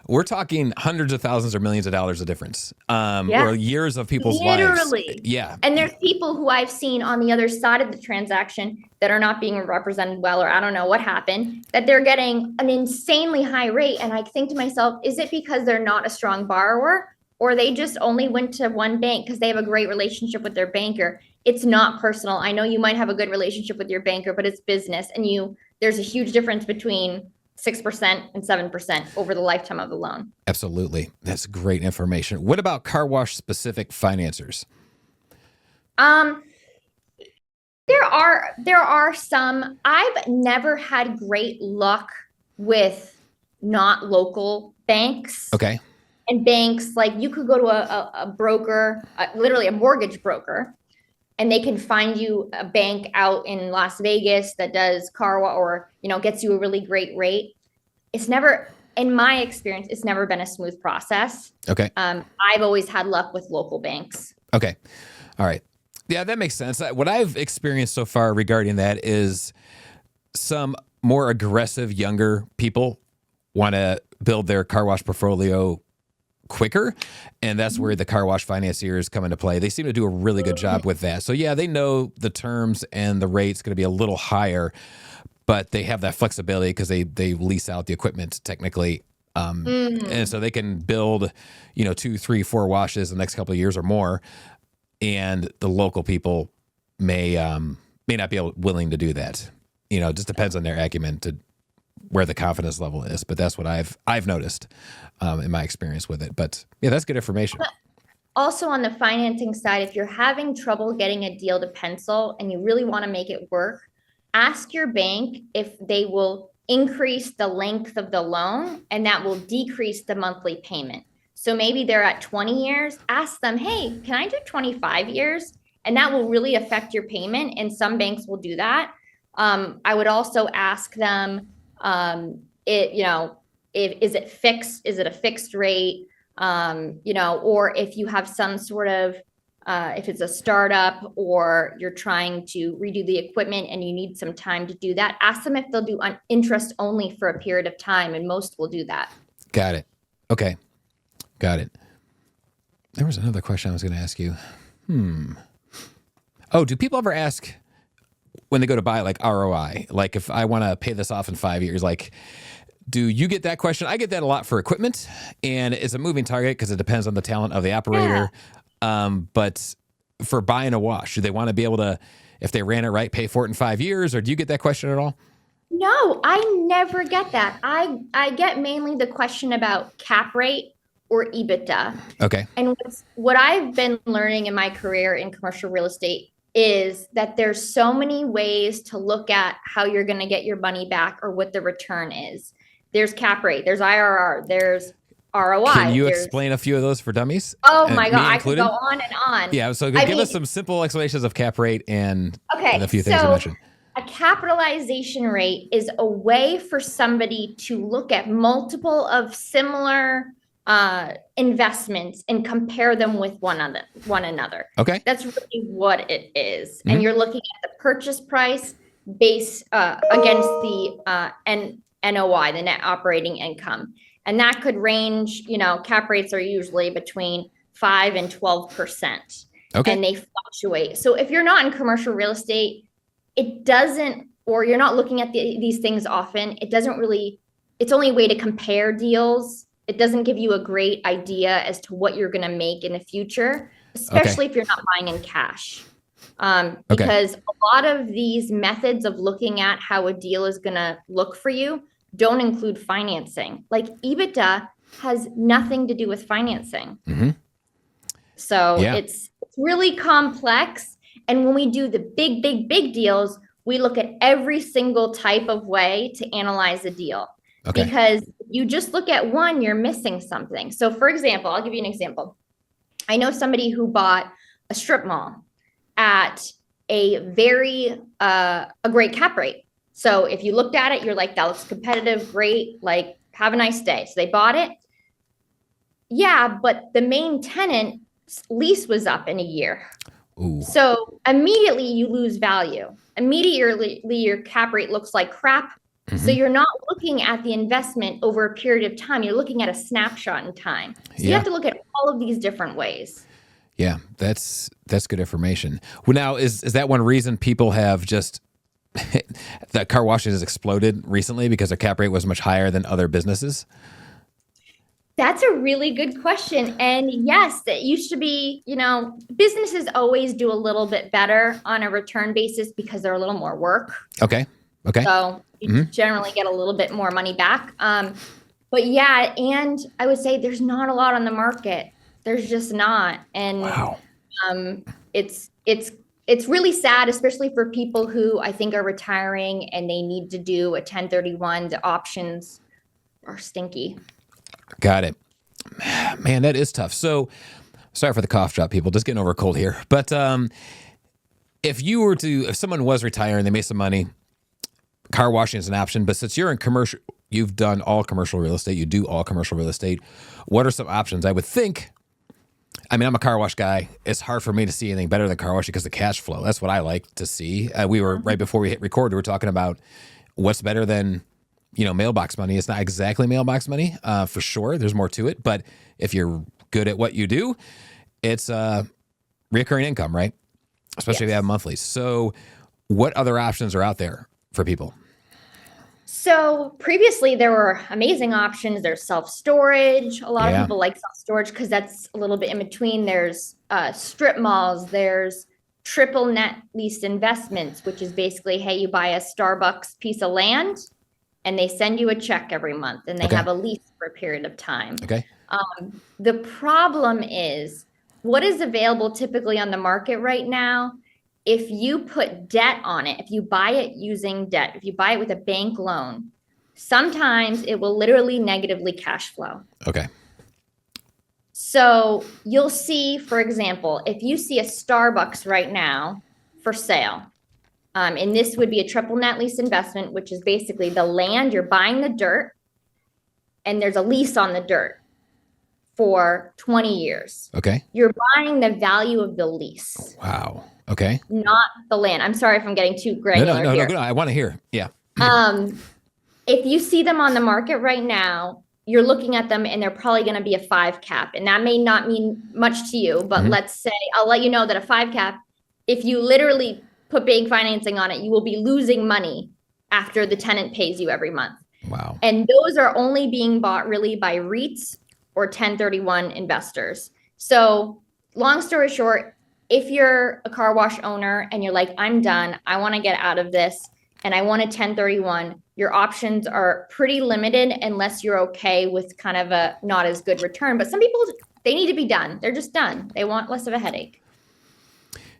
we're talking hundreds of thousands or millions of dollars of difference, or years of people's lives. Yeah. And there's people who I've seen on the other side of the transaction that are not being represented well, or I don't know what happened, that they're getting an insanely high rate. And I think to myself, is it because they're not a strong borrower, or they just only went to one bank because they have a great relationship with their banker? It's not personal. I know you might have a good relationship with your banker, but it's business. And there's a huge difference between 6% and 7% over the lifetime of the loan. Absolutely. That's great information. What about car wash specific financiers? There are some. I've never had great luck with not local banks. Okay. And banks, like you could go to a broker, literally a mortgage broker, and they can find you a bank out in Las Vegas that does car wash or, gets you a really great rate. It's never, in my experience, it's never been a smooth process. Okay. I've always had luck with local banks. Okay. All right. Yeah, that makes sense. What I've experienced so far regarding that is some more aggressive younger people want to build their car wash portfolio quicker, and that's where the car wash financiers come into play. They seem to do a really good job with that. So yeah, they know the terms and the rate's going to be a little higher, but they have that flexibility because they lease out the equipment technically, and so they can build 2, 3, 4 washes the next couple of years or more, and the local people may not be willing to do that. It just depends on their acumen to where the confidence level is, but that's what I've noticed in my experience with it. But yeah, that's good information. Also on the financing side, if you're having trouble getting a deal to pencil and you really want to make it work, ask your bank if they will increase the length of the loan, and that will decrease the monthly payment. So maybe they're at 20 years, ask them, hey, can I do 25 years? And that will really affect your payment. And some banks will do that. I would also ask them, is it fixed? Is it a fixed rate? Or if you have some sort of, if it's a startup or you're trying to redo the equipment and you need some time to do that, ask them if they'll do interest only for a period of time. And most will do that. Got it. Okay. Got it. There was another question I was going to ask you. Oh, do people ever ask when they go to buy like ROI? Like if I want to pay this off in 5 years, like do you get that question? I get that a lot for equipment, and it's a moving target because it depends on the talent of the operator. But for buying a wash, do they want to be able to, if they ran it right, pay for it in 5 years? Or do you get that question at all? No, I never get that. I get mainly the question about cap rate or EBITDA. Okay. And what I've been learning in my career in commercial real estate is that there's so many ways to look at how you're going to get your money back or what the return is. There's cap rate, there's IRR, there's ROI. Can you explain a few of those for dummies? Oh my God, I could go on and on. Yeah, so give us some simple explanations of cap rate and a few things you mentioned. A capitalization rate is a way for somebody to look at multiple of similar investments and compare them with one another. Okay. That's really what it is. And you're looking at the purchase price based against the NOI, the net operating income. And that could range, cap rates are usually between 5 and 12%. Okay. And they fluctuate. So if you're not in commercial real estate, it doesn't, or you're not looking at these things often, it doesn't really, it's only a way to compare deals. It doesn't give you a great idea as to what you're going to make in the future, especially if you're not buying in cash. Because a lot of these methods of looking at how a deal is going to look for you don't include financing. Like EBITDA has nothing to do with financing. So it's really complex. And when we do the big, big, big deals, we look at every single type of way to analyze a deal. Because you just look at one, you're missing something. So for example, I'll give you an example. I know somebody who bought a strip mall at a great cap rate. So if you looked at it, you're like, that looks competitive, great, like have a nice day. So they bought it. Yeah, but the main tenant's lease was up in a year. Ooh. So immediately you lose value. Immediately your cap rate looks like crap. So you're not looking at the investment over a period of time. You're looking at a snapshot in time. So you have to look at all of these different ways. Yeah, that's good information. Well, now is that one reason people have just that car washes has exploded recently because their cap rate was much higher than other businesses? That's a really good question. And yes, it used to be, businesses always do a little bit better on a return basis because they're a little more work. Okay. So you generally get a little bit more money back. But yeah, and I would say there's not a lot on the market. There's just not. And it's really sad, especially for people who I think are retiring and they need to do a 1031. The options are stinky. Got it. Man, that is tough. So sorry for the cough drop, people. Just getting over a cold here. But if someone was retiring, they made some money, car washing is an option. But since you're in commercial, you've done all commercial real estate, you do all commercial real estate. What are some options? I would think, I'm a car wash guy. It's hard for me to see anything better than car washing because the cash flow. That's what I like to see. We were right before we hit record, we were talking about what's better than mailbox money. It's not exactly mailbox money, for sure. There's more to it. But if you're good at what you do, it's recurring income, right? Especially if you have monthlies. So what other options are out there for people? So previously there were amazing options. There's self-storage. A lot of people like self-storage because that's a little bit in between. There's strip malls. There's triple net lease investments, which is basically, hey, you buy a Starbucks piece of land and they send you a check every month and they have a lease for a period of time. The problem is what is available typically on the market right now if you put debt on it, if you buy it using debt, if you buy it with a bank loan, sometimes it will literally negatively cash flow. Okay. So you'll see, for example, if you see a Starbucks right now for sale, and this would be a triple net lease investment, which is basically the land, you're buying the dirt, and there's a lease on the dirt for 20 years. Okay. You're buying the value of the lease. Wow. Okay. Not the land. I'm sorry if I'm getting too granular here. No. I want to hear. Yeah. If you see them on the market right now, you're looking at them and they're probably going to be a 5 cap. And that may not mean much to you, but let's say, I'll let you know that a 5 cap, if you literally put bank financing on it, you will be losing money after the tenant pays you every month. Wow. And those are only being bought really by REITs or 1031 investors. So long story short, if you're a car wash owner and you're like, I'm done, I want to get out of this and I want a 1031, your options are pretty limited unless you're okay with kind of a not as good return. But some people, they need to be done. They're just done. They want less of a headache.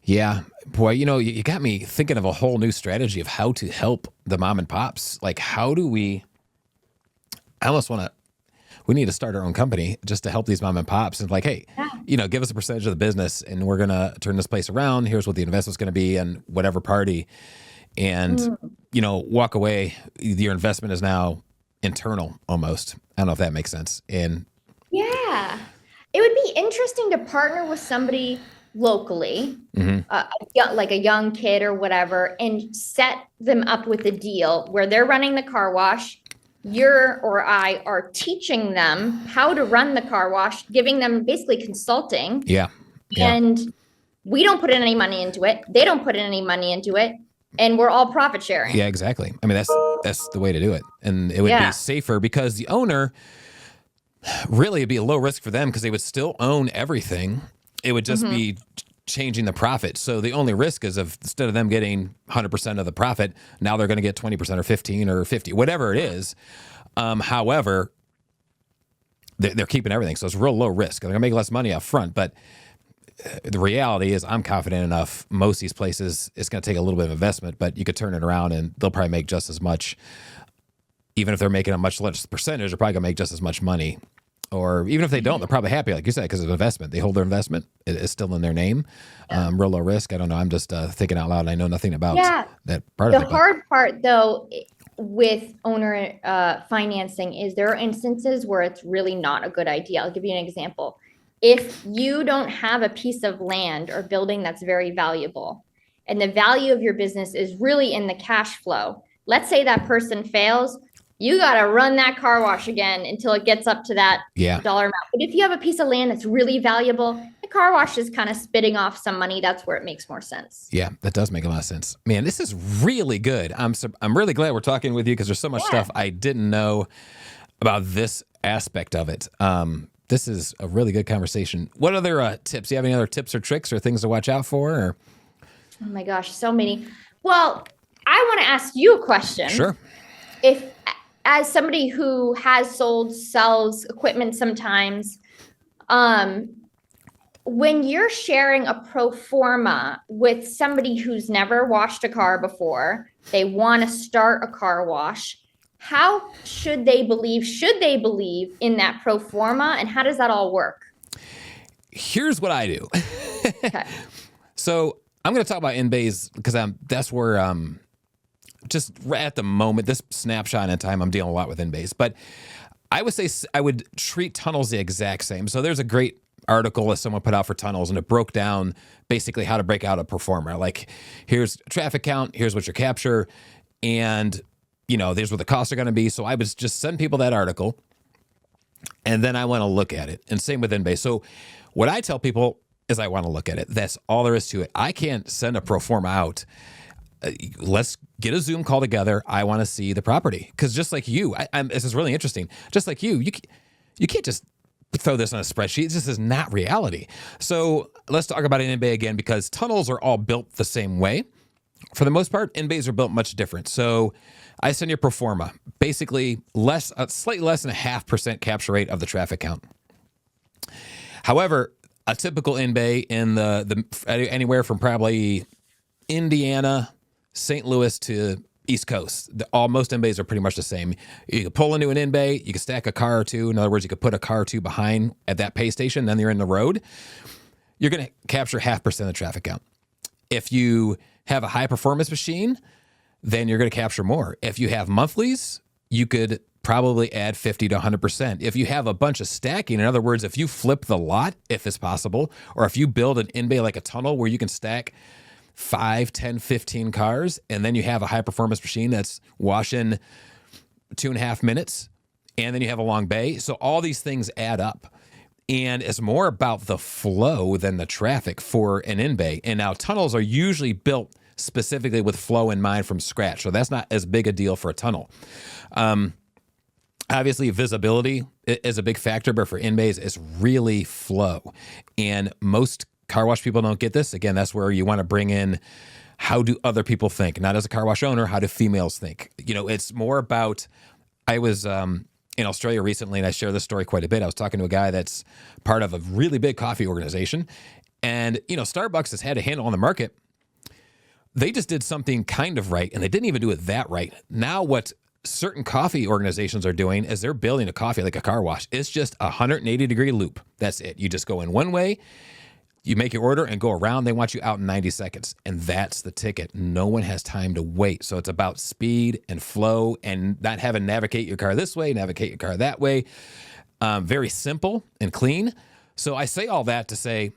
Yeah. Boy, you got me thinking of a whole new strategy of how to help the mom and pops. Like, how do we need to start our own company just to help these mom and pops and like, hey, give us a percentage of the business and we're going to turn this place around. Here's what the investment's going to be and whatever party. And, walk away. Your investment is now internal almost. I don't know if that makes sense. And yeah, it would be interesting to partner with somebody locally, like a young kid or whatever, and set them up with a deal where they're running the car wash. You or I are teaching them how to run the car wash, giving them basically consulting. Yeah. And we don't put in any money into it. They don't put in any money into it. And we're all profit sharing. Yeah, exactly. I mean, that's the way to do it. And it would be safer because the owner, really, it'd be a low risk for them because they would still own everything. It would just be changing the profit. So the only risk is instead of them getting 100% of the profit, now they're going to get 20% or 15 or 50, whatever it is. However, they're keeping everything. So it's real low risk. They're going to make less money up front. But the reality is I'm confident enough most of these places, it's going to take a little bit of investment, but you could turn it around and they'll probably make just as much. Even if they're making a much less percentage, they're probably going to make just as much money. Or even if they don't, they're probably happy, like you said, because of investment. They hold their investment. It's still in their name. Real low risk. I don't know. I'm just thinking out loud. And I know nothing about that part of it. The hard part, though, with owner financing is there are instances where it's really not a good idea. I'll give you an example. If you don't have a piece of land or building that's very valuable, and the value of your business is really in the cash flow, let's say that person fails, you got to run that car wash again until it gets up to that dollar amount. But if you have a piece of land that's really valuable, the car wash is kind of spitting off some money. That's where it makes more sense. Yeah, that does make a lot of sense. Man, this is really good. I'm really glad we're talking with you because there's so much stuff I didn't know about this aspect of it. This is a really good conversation. What other tips? Do you have any other tips or tricks or things to watch out for? Or? Oh my gosh, so many. Well, I want to ask you a question. Sure. If, as somebody who has sells equipment sometimes, when you're sharing a pro forma with somebody who's never washed a car before, they want to start a car wash, how should they believe in that pro forma, and how does that all work? Here's what I do. Okay. So I'm going to talk about in-bays because that's where just at the moment, this snapshot in time, I'm dealing a lot with in-bays. But I would say I would treat tunnels the exact same. So there's a great article that someone put out for tunnels, and it broke down basically how to break out a pro forma. Like, here's traffic count, here's what you capture, and there's what the costs are going to be. So I would just send people that article, and then I want to look at it. And same with in-base. So what I tell people is I want to look at it. That's all there is to it. I can't send a pro forma out. Let's get a Zoom call together. I want to see the property. Because just like you, this is really interesting. Just like you can't just throw this on a spreadsheet. This is not reality. So let's talk about an in-bay again, because tunnels are all built the same way. For the most part, in-bays are built much different. So I send you a pro forma, basically slightly less than 0.5% capture rate of the traffic count. However, a typical in-bay in the anywhere from probably Indiana, St. Louis to East Coast. Most in bays are pretty much the same. You can pull into an in bay, you can stack a car or two. In other words, you could put a car or two behind at that pay station, then you're in the road. You're going to capture 0.5% of the traffic count. If you have a high performance machine, then you're going to capture more. If you have monthlies, you could probably add 50 to 100%. If you have a bunch of stacking, in other words, if you flip the lot, if it's possible, or if you build an in bay like a tunnel where you can stack 5, 10, 15 cars, and then you have a high performance machine that's washing 2.5 minutes, and then you have a long bay. So all these things add up. And it's more about the flow than the traffic for an in bay. And now tunnels are usually built specifically with flow in mind from scratch. So that's not as big a deal for a tunnel. Obviously, visibility is a big factor, but for in bays, it's really flow. And most car wash people don't get this. Again, that's where you want to bring in, how do other people think? Not as a car wash owner, how do females think? You know, it's more about, I was in Australia recently, and I share this story quite a bit. I was talking to a guy that's part of a really big coffee organization. And, you know, Starbucks has had a handle on the market. They just did something kind of right, and they didn't even do it that right. Now what certain coffee organizations are doing is they're building a coffee like a car wash. It's just a 180-degree loop. That's it. You just go in one way, you make your order and go around. They want you out in 90 seconds. And that's the ticket. No one has time to wait. So it's about speed and flow and not having to navigate your car this way, navigate your car that way. Very simple and clean. So I say all that to say,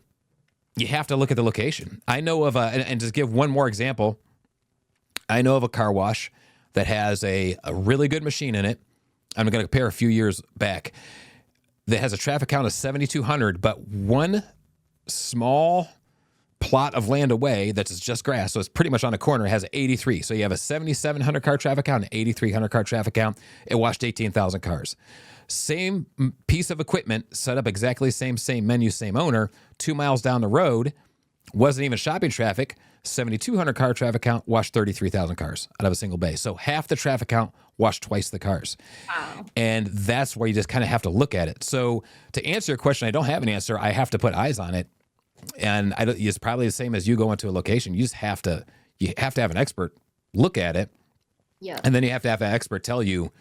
you have to look at the location. I know of and just give one more example. I know of a car wash that has a really good machine in it. I'm going to compare a few years back. That has a traffic count of 7,200, but one small plot of land away that's just grass, so it's pretty much on a corner, has 83. So you have a 7,700 car traffic count, an 8,300 car traffic count. It washed 18,000 cars. Same piece of equipment, set up exactly same menu, same owner. 2 miles down the road, wasn't even shopping traffic. 7,200 car traffic count, washed 33,000 cars out of a single bay. So half the traffic count, washed twice the cars. Wow. And that's where you just kind of have to look at it. So to answer your question, I don't have an answer. I have to put eyes on it. And it's probably the same as you go into a location. You have to have an expert look at it. Yeah. And then you have to have an expert tell you,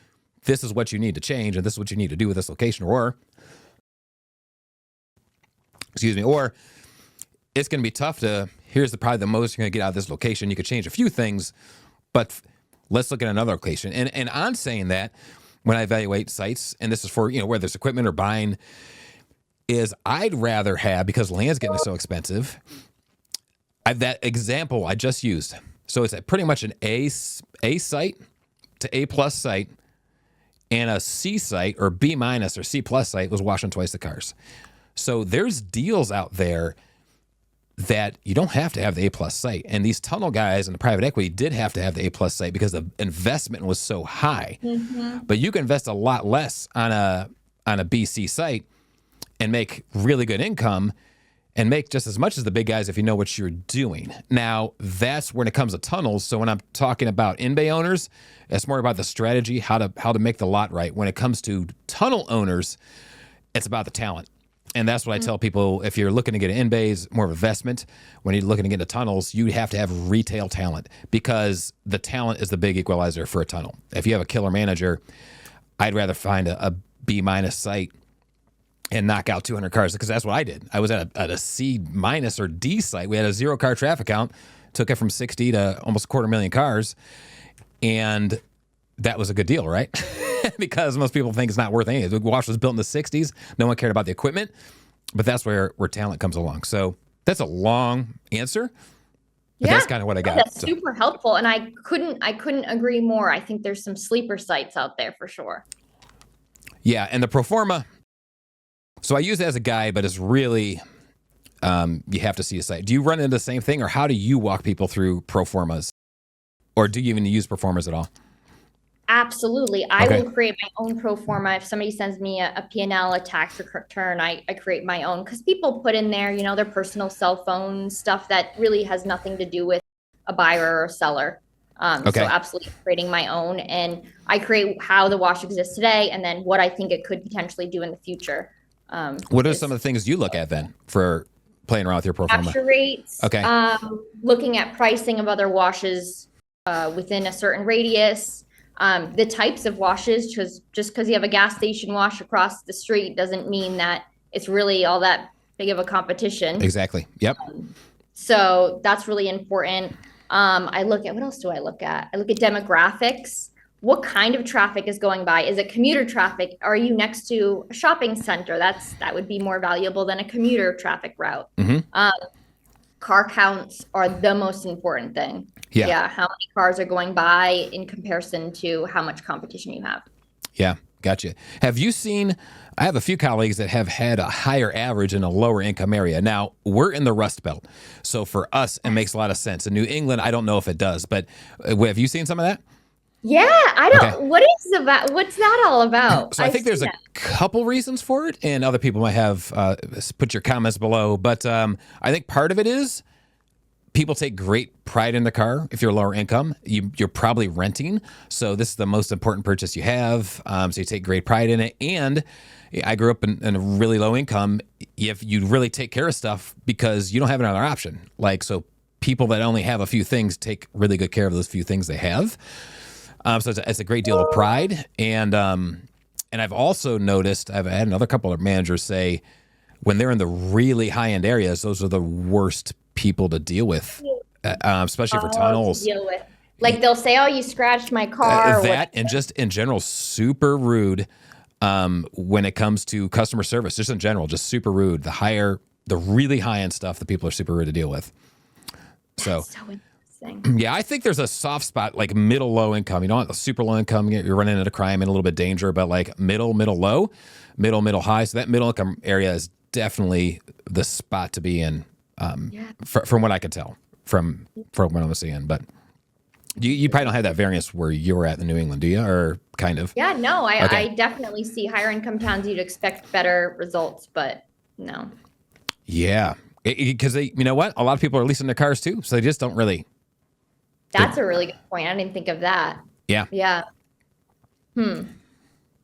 this is what you need to change, and this is what you need to do with this location. Or it's going to be tough to, here's probably the most you're going to get out of this location. You could change a few things, but let's look at another location. And on saying that, when I evaluate sites, and this is for, whether there's equipment or buying, is I'd rather have, because land's getting so expensive, that example I just used. So it's pretty much an A site to A plus site, and a C site or B minus or C plus site was washing twice the cars. So there's deals out there that you don't have to have the A plus site. And these tunnel guys and the private equity did have to have the A plus site because the investment was so high. Mm-hmm. But you can invest a lot less on a BC site and make really good income and make just as much as the big guys if you know what you're doing. Now, that's when it comes to tunnels. So when I'm talking about in-bay owners, it's more about the strategy, how to make the lot right. When it comes to tunnel owners, it's about the talent. And that's what I tell people. If you're looking to get an in-bays, more of investment. When you're looking to get into tunnels, you have to have retail talent, because the talent is the big equalizer for a tunnel. If you have a killer manager, I'd rather find a B minus site and knock out 200 cars, because that's what I did. I was at a C minus or D site. We had a 0 car traffic count, took it from 60 to almost 250,000 cars. And that was a good deal, right? Because most people think it's not worth anything. The wash was built in the 60s. No one cared about the equipment, but that's where talent comes along. So that's a long answer, but that's kind of what I got. That's super helpful. And I couldn't agree more. I think there's some sleeper sites out there for sure. Yeah. And the pro forma, so I use it as a guide, but it's really, you have to see a site. Do you run into the same thing, or how do you walk people through pro formas? Or do you even use pro formas at all? Absolutely. I will create my own pro forma. If somebody sends me a P&L, a tax return, I create my own, because people put in there, their personal cell phone stuff that really has nothing to do with a buyer or seller. So absolutely creating my own, and I create how the wash exists today and then what I think it could potentially do in the future. What are some of the things you look at then for playing around with your pro forma? Capture rates. Okay. Looking at pricing of other washes within a certain radius. The types of washes, just because you have a gas station wash across the street doesn't mean that it's really all that big of a competition. Exactly. Yep. So that's really important. I look at, what else do I look at? I look at demographics. What kind of traffic is going by? Is it commuter traffic? Are you next to a shopping center? That would be more valuable than a commuter traffic route. Car counts are the most important thing. Yeah. How many cars are going by in comparison to how much competition you have. Yeah. Gotcha. Have you seen, I have a few colleagues that have had a higher average in a lower income area. Now, we're in the Rust Belt. So for us, it makes a lot of sense. In New England, I don't know if it does, but have you seen some of that? Yeah, I don't. Okay. What's that all about? So I think there's a couple reasons for it, and other people might have put your comments below. But I think part of it is people take great pride in the car. If you're lower income, you're probably renting. So this is the most important purchase you have. So you take great pride in it. And I grew up in a really low income. If you really take care of stuff because you don't have another option. So people that only have a few things take really good care of those few things they have. So it's a great deal of pride. And I've also noticed, I've had another couple of managers say when they're in the really high end areas, those are the worst people to deal with, especially for tunnels. They'll say, "Oh, you scratched my car." And just in general, super rude when it comes to customer service. Just in general, just super rude. The really high end stuff, the people are super rude to deal with. So yeah, I think there's a soft spot like middle low income. You don't want a super low income. You're running into crime and a little bit of danger, but like middle low, middle high. So that middle income area is definitely the spot to be in. From what I could tell from what I'm seeing, but you probably don't have that variance where you're at in New England, do you? Or kind of? Yeah, no, I definitely see higher income towns. You'd expect better results, but no. Yeah, because you know what? A lot of people are leasing their cars too, so they just don't really. That's a really good point. I didn't think of that. Yeah. Yeah.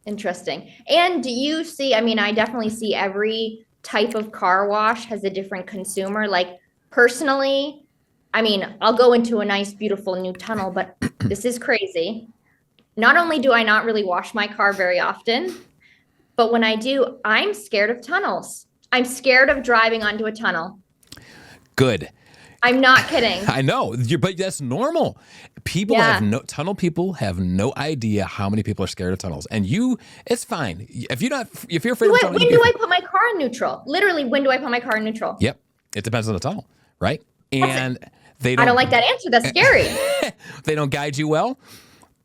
Interesting. And do you see? I mean, I definitely see every type of car wash has a different consumer. Like personally, I mean, I'll go into a nice, beautiful new tunnel, but this is crazy. Not only do I not really wash my car very often, but when I do, I'm scared of tunnels. I'm scared of driving onto a tunnel. Good. I'm not kidding. I know, but that's normal. Tunnel people have no idea how many people are scared of tunnels, and it's fine. If you're afraid of tunnels, when do I put my car in neutral? Literally, when do I put my car in neutral? Yep, it depends on the tunnel, right? And I don't like that answer. That's scary. They don't guide you well.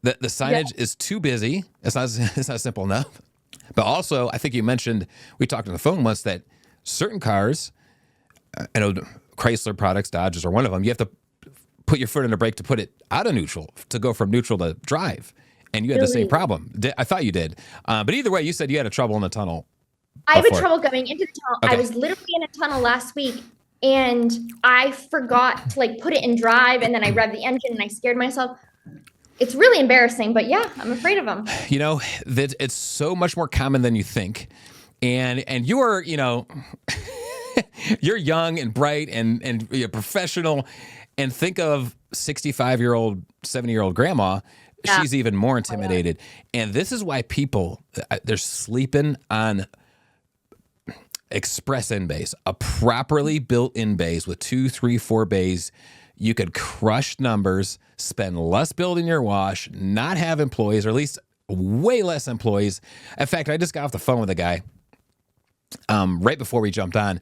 The signage is too busy. It's not simple enough. But also, I think you mentioned, we talked on the phone once, that certain cars, I know Chrysler products, Dodges are one of them, you have to put your foot on the brake to put it out of neutral, to go from neutral to drive. And you had the same problem. I thought you did. But either way, you said you had a trouble in the tunnel. I had trouble going into the tunnel. Okay. I was literally in a tunnel last week, and I forgot to put it in drive, and then I revved the engine, and I scared myself. It's really embarrassing, but yeah, I'm afraid of them. You know, that it's so much more common than you think. And you're, you're young and bright and you're professional, and think of 65-year-old, 70-year-old grandma. Yeah. She's even more intimidated. And this is why people, they're sleeping on express in bays, a properly built in bays with 2, 3, 4 bays. You could crush numbers, spend less building your wash, not have employees, or at least way less employees. In fact, I just got off the phone with a guy right before we jumped on.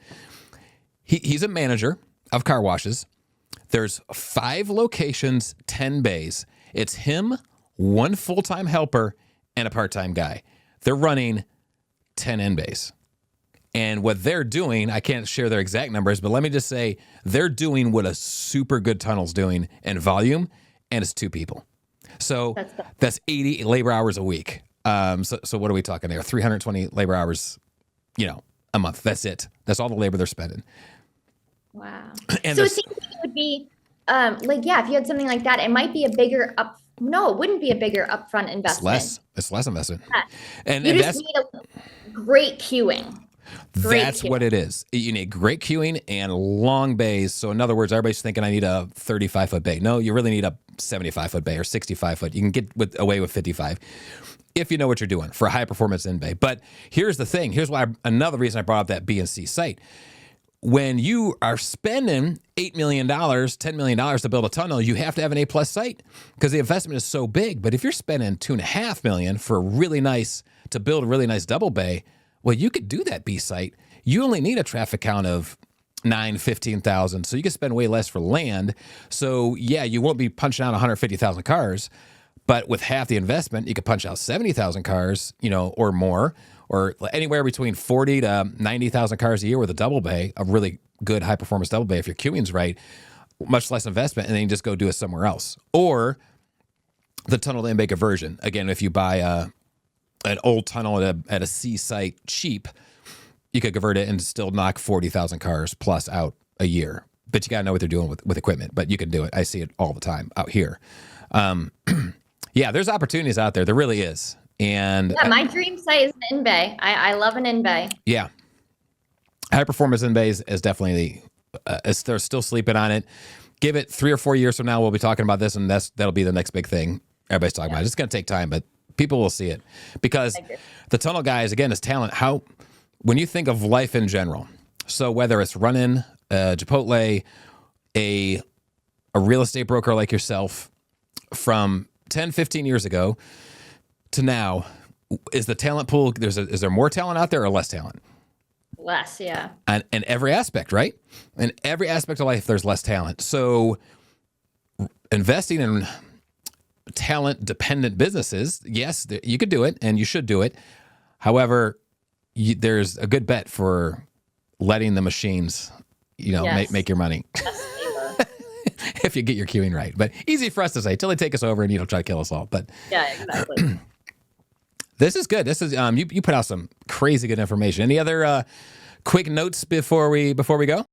He's a manager of car washes. There's 5 locations, 10 bays. It's him, 1 full-time helper, and a part-time guy. They're running 10 in bays. And what they're doing, I can't share their exact numbers, but let me just say they're doing what a super good tunnel's doing in volume, and it's 2 people. So that's 80 labor hours a week. So what are we talking there? 320 labor hours, a month. That's it. That's all the labor they're spending. Wow. And so it seems like it would be if you had something like that, it might be a bigger No, it wouldn't be a bigger upfront investment. It's less investment. Yeah. And you just need a great queuing. That's what it is. You need great queuing and long bays. So in other words, everybody's thinking I need a 35-foot bay. No, you really need a 75-foot bay or 65-foot. You can get away with 55 if you know what you're doing for a high performance in bay. But here's the thing. Here's why another reason I brought up that B and C site. When you are spending $8 million, $10 million to build a tunnel, you have to have an A+ site because the investment is so big. But if you're spending $2.5 million for to build a really nice double bay, well, you could do that B site. You only need a traffic count of 15,000. So you can spend way less for land. So yeah, you won't be punching out 150,000 cars, but with half the investment, you could punch out 70,000 cars, or more, or anywhere between 40 to 90,000 cars a year with a double bay, a really good high performance double bay. If your queuing's right, much less investment, and then you just go do it somewhere else. Or the tunnel to in bay conversion. Again, if you buy an old tunnel at a C site cheap, you could convert it and still knock 40,000 cars plus out a year. But you got to know what they're doing with equipment. But you can do it. I see it all the time out here. Yeah, there's opportunities out there. There really is. And yeah, my dream site is an in-bay. I love an in-bay. Yeah. High performance in-bay is definitely, they're still sleeping on it. Give it 3 or 4 years from now, we'll be talking about this, and that'll be the next big thing everybody's talking about. It's going to take time, but people will see it. Because the tunnel guys, again, is talent. When you think of life in general, so whether it's running Chipotle, a real estate broker like yourself, from 10, 15 years ago to now, is the talent pool, is there more talent out there or less talent? Less, yeah. And in every aspect, right? In every aspect of life, there's less talent. So investing in talent-dependent businesses, yes, you could do it, and you should do it. However, there's a good bet for letting the machines, make your money. If you get your queuing right. But easy for us to say, till they take us over and try to kill us all. But yeah, exactly. This is good. This is you put out some crazy good information. Any other quick notes before we go?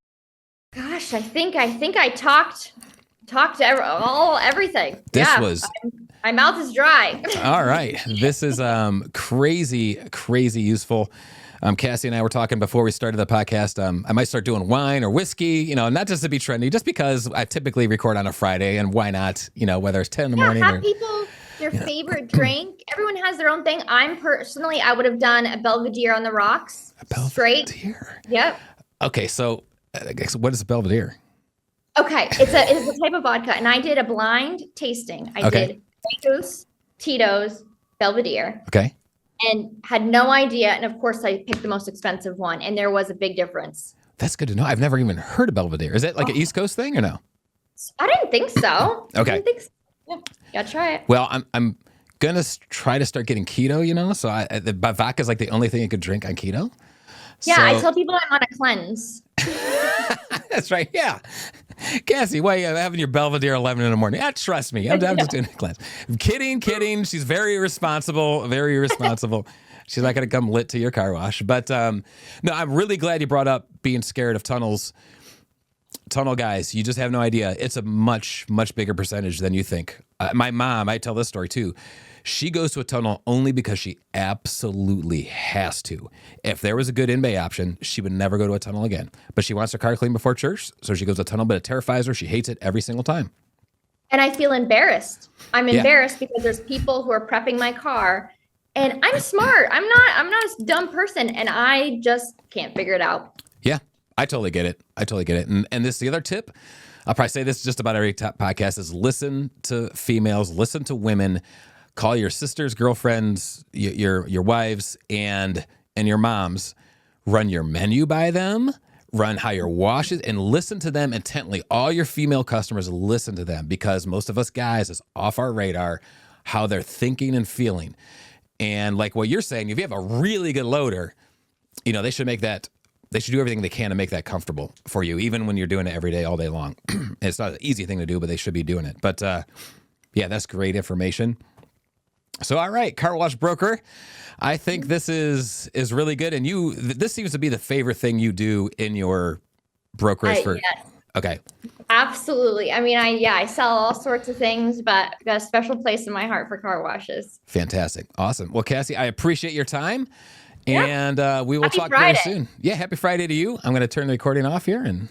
Gosh, I think I talked to everything. My mouth is dry. All right. This is crazy useful. Cassie and I were talking before we started the podcast. I might start doing wine or whiskey, not just to be trendy, just because I typically record on a Friday, and why not, whether it's 10 in the morning. Have people their favorite drink. Everyone has their own thing. I would have done a Belvedere on the rocks. A Belvedere? Straight. Yep. Okay, so what is a Belvedere? Okay, it's a type of vodka, and I did a blind tasting. I did Grey Goose, Tito's, Belvedere. Okay. And had no idea. And of course, I picked the most expensive one, and there was a big difference. That's good to know. I've never even heard of Belvedere. Is that like an East Coast thing or no? I didn't think so. Okay. I didn't think so. Yeah, gotta try it. Well, I'm gonna try to start getting keto. So vodka is like the only thing you could drink on keto. Yeah, I tell people I'm on a cleanse. That's right. Yeah. Cassie, why are you having your Belvedere 11 in the morning? Trust me. I'm just doing a cleanse. Kidding. She's very responsible. She's not going to come lit to your car wash. But no, I'm really glad you brought up being scared of tunnels. Tunnel guys, you just have no idea. It's a much, much bigger percentage than you think. My mom, I tell this story too. She goes to a tunnel only because she absolutely has to. If there was a good in-bay option, she would never go to a tunnel again. But she wants her car cleaned before church, so she goes to a tunnel, but it terrifies her. She hates it every single time. And I feel embarrassed. I'm embarrassed because there's people who are prepping my car, and I'm smart. I'm not a dumb person, and I just can't figure it out. Yeah, I totally get it. And this is the other tip. I'll probably say this just about every top podcast is listen to females, listen to women. Call your sisters, girlfriends, your wives, and your moms. Run your menu by them. Run how your wash is, and listen to them intently. All your female customers, listen to them, because most of us guys is off our radar how they're thinking and feeling. And like what you're saying, if you have a really good loader, they should do everything they can to make that comfortable for you, even when you're doing it every day, all day long. It's not an easy thing to do, but they should be doing it. But yeah, that's great information. So, all right, car wash broker, I think this is really good. And this seems to be the favorite thing you do in your brokerage Yes. Okay. Absolutely. I mean, I sell all sorts of things, but I've got a special place in my heart for car washes. Fantastic. Awesome. Well, Cassie, I appreciate your time. Yeah. And we will Happy talk Friday. very soon. Yeah, happy Friday to you. I'm going to turn the recording off here and